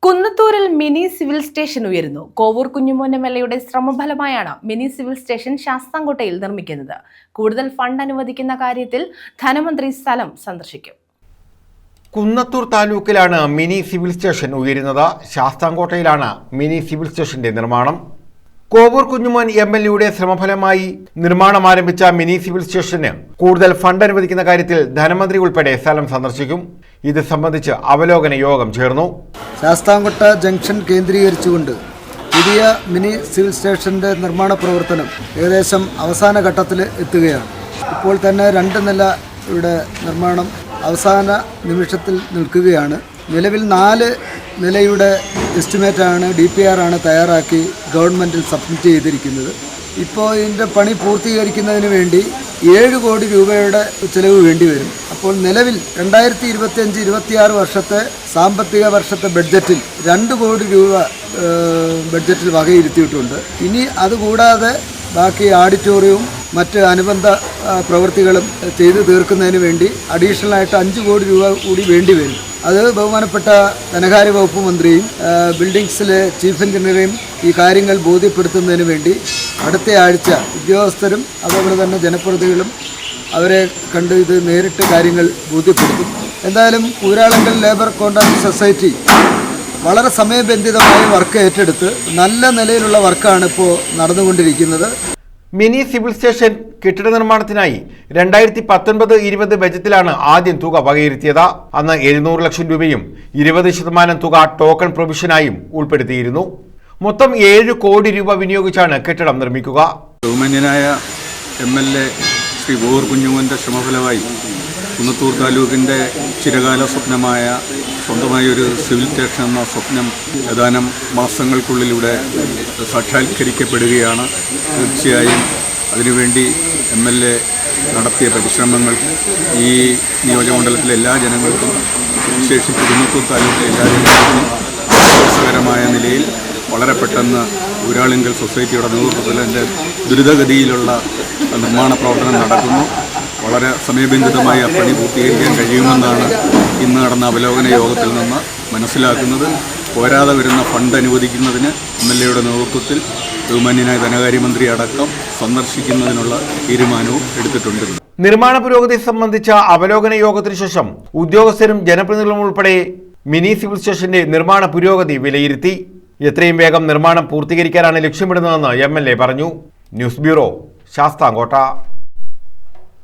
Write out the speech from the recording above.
കുന്നത്തൂരിൽ mini civil station ഉയരുന്നു. കോവൂർ കുഞ്ഞുമോൻ എംഎൽഎയുടെ ശ്രമഫലമായാണ് മിനി സിവിൽ സ്റ്റേഷൻ ശാസ്താംകോട്ടയിൽ നിർമ്മിക്കുന്നത്. കൂടുതൽ ഫണ്ട് അനുവദിക്കുന്ന കാര്യത്തിൽ ധനമന്ത്രി സ്ഥലം സന്ദർശിക്കും. കുന്നത്തൂർ താലൂക്കിലാണ് മിനി സിവിൽ സ്റ്റേഷൻ ഉയരുന്നത്. ശാസ്താംകോട്ടയിലാണ് മിനി സിവിൽ സ്റ്റേഷന്റെ നിർമ്മാണം. കോവൂർ കുഞ്ഞുമോൻ എംഎൽഎയുടെ ശ്രമഫലമായി നിർമ്മാണം ആരംഭിച്ച മിനി സിവിൽ സ്റ്റേഷന് കൂടുതൽ ഫണ്ട് അനുവദിക്കുന്ന കാര്യത്തിൽ ധനമന്ത്രി ഉൾപ്പെടെ സ്ഥലം സന്ദർശിക്കും. ഇത് സംബന്ധിച്ച് അവലോകന യോഗം ചേർന്നു. ശാസ്താംകോട്ട ജംഗ്ഷൻ കേന്ദ്രീകരിച്ചുകൊണ്ട് പുതിയ മിനി സിവിൽ സ്റ്റേഷന്റെ നിർമ്മാണ പ്രവർത്തനം ഏകദേശം അവസാന ഘട്ടത്തിൽ എത്തുകയാണ്. ഇപ്പോൾ തന്നെ 2 നില ഇവിടെ നിർമ്മാണം അവസാന നിമിഷത്തിൽ നിൽക്കുകയാണ്. നിലവിൽ 4 നിലയുടെ എസ്റ്റിമേറ്റാണ് DPR ആണ് തയ്യാറാക്കി ഗവൺമെൻറ്റിൽ സബ്മിറ്റ് ചെയ്തിരിക്കുന്നത്. ഇപ്പോൾ ഇതിൻ്റെ പണി പൂർത്തീകരിക്കുന്നതിന് വേണ്ടി 7 കോടി രൂപയുടെ ചിലവ് വേണ്ടി വരും. അപ്പോൾ നിലവിൽ 2025-26 വർഷത്തെ സാമ്പത്തിക വർഷത്തെ ബഡ്ജറ്റിൽ 2 കോടി രൂപ ബഡ്ജറ്റിൽ വകയിരുത്തിയിട്ടുണ്ട്. ഇനി അതുകൂടാതെ ബാക്കി ഓഡിറ്റോറിയവും മറ്റ് അനുബന്ധ പ്രവൃത്തികളും ചെയ്തു തീർക്കുന്നതിന് വേണ്ടി അഡീഷണലായിട്ട് 5 കോടി രൂപ കൂടി വേണ്ടി വരും. അത് ബഹുമാനപ്പെട്ട ധനകാര്യ വകുപ്പ് മന്ത്രിയും ബിൽഡിങ്സിലെ ചീഫ് എഞ്ചിനീയറേയും ഈ കാര്യങ്ങൾ ബോധ്യപ്പെടുത്തുന്നതിന് വേണ്ടി അടുത്ത ആഴ്ച ഉദ്യോഗസ്ഥരും അതുപോലെ തന്നെ ജനപ്രതിനിധികളും അവരെ കണ്ട് ഇത് നേരിട്ട് കാര്യങ്ങൾ ബോധ്യപ്പെടുത്തും. എന്തായാലും ഊരാളുങ്കൽ ലേബർ കോൺട്രാക്ട് സൊസൈറ്റി വളരെ സമയബന്ധിതമായ വർക്ക് ഏറ്റെടുത്ത് നല്ല നിലയിലുള്ള വർക്കാണ് ഇപ്പോൾ നടന്നുകൊണ്ടിരിക്കുന്നത്. മിനി സിവിൽ സ്റ്റേഷൻ കെട്ടിട നിർമ്മാണത്തിനായി 2019-20 ബജറ്റിലാണ് ആദ്യം തുക വകയിരുത്തിയത്. അന്ന് 700 ലക്ഷം രൂപയും 20% തുക ടോക്കൺ പ്രൊവിഷനായും ഉൾപ്പെടുത്തിയിരുന്നു. മൊത്തം 7 കോടി രൂപ വിനിയോഗിച്ചാണ് കെട്ടിടം നിർമ്മിക്കുക. ബഹുമാന്യനായ MLA ശ്രീ കോവൂർ കുഞ്ഞുമോൻ്റെ ശ്രമഫലമായി കുന്നത്തൂർ താലൂക്കിൻ്റെ ചിരകാല സ്വപ്നമായ സ്വന്തമായ ഒരു സിവിൽ സ്റ്റേഷൻ എന്ന സ്വപ്നം ഏതാനും മാസങ്ങൾക്കുള്ളിലൂടെ സാക്ഷാത്കരിക്കപ്പെടുകയാണ്. തീർച്ചയായും അതിനുവേണ്ടി MLA നടത്തിയ പരിശ്രമങ്ങൾ ഈ നിയോജകമണ്ഡലത്തിലെ എല്ലാ ജനങ്ങൾക്കും, വിശേഷിച്ച് കുന്നത്തൂർ താലൂക്കിലെ എല്ലാ ജനങ്ങൾക്കും ആശ്വാസകരമായ നിലയിൽ വളരെ പെട്ടെന്ന് ഊരാളുങ്കൽ സൊസൈറ്റിയുടെ നേതൃത്വത്തിൽ അതിൻ്റെ ദ്രുതഗതിയിലുള്ള നിർമ്മാണ പ്രവർത്തനം നടക്കുന്നു. വളരെ സമയബന്ധിതമായി ആ പണി പൂർത്തീകരിക്കാൻ കഴിയുമെന്നാണ് ഇന്ന് നടന്ന അവലോകന യോഗത്തിൽ നിന്ന് മനസ്സിലാക്കുന്നത്. പോരാതെ വരുന്ന ഫണ്ട് അനുവദിക്കുന്നതിന് MLAയുടെ നേതൃത്വത്തിൽ ബഹുമാന്യനായ ധനകാര്യമന്ത്രി അടക്കം സന്ദർശിക്കുന്നതിനുള്ള തീരുമാനവും എടുത്തിട്ടുണ്ട്. നിർമ്മാണ പുരോഗതി സംബന്ധിച്ച അവലോകന യോഗത്തിനു ശേഷം ഉദ്യോഗസ്ഥരും ജനപ്രതിനിധികളും ഉൾപ്പെടെ മിനി സിവിൽ സ്റ്റേഷന്റെ നിർമ്മാണ പുരോഗതി വിലയിരുത്തി. എത്രയും വേഗം നിർമ്മാണം പൂർത്തീകരിക്കാനാണ് ലക്ഷ്യമിടുന്നതെന്ന് MLA പറഞ്ഞു. News bureau, Sasthamkotta.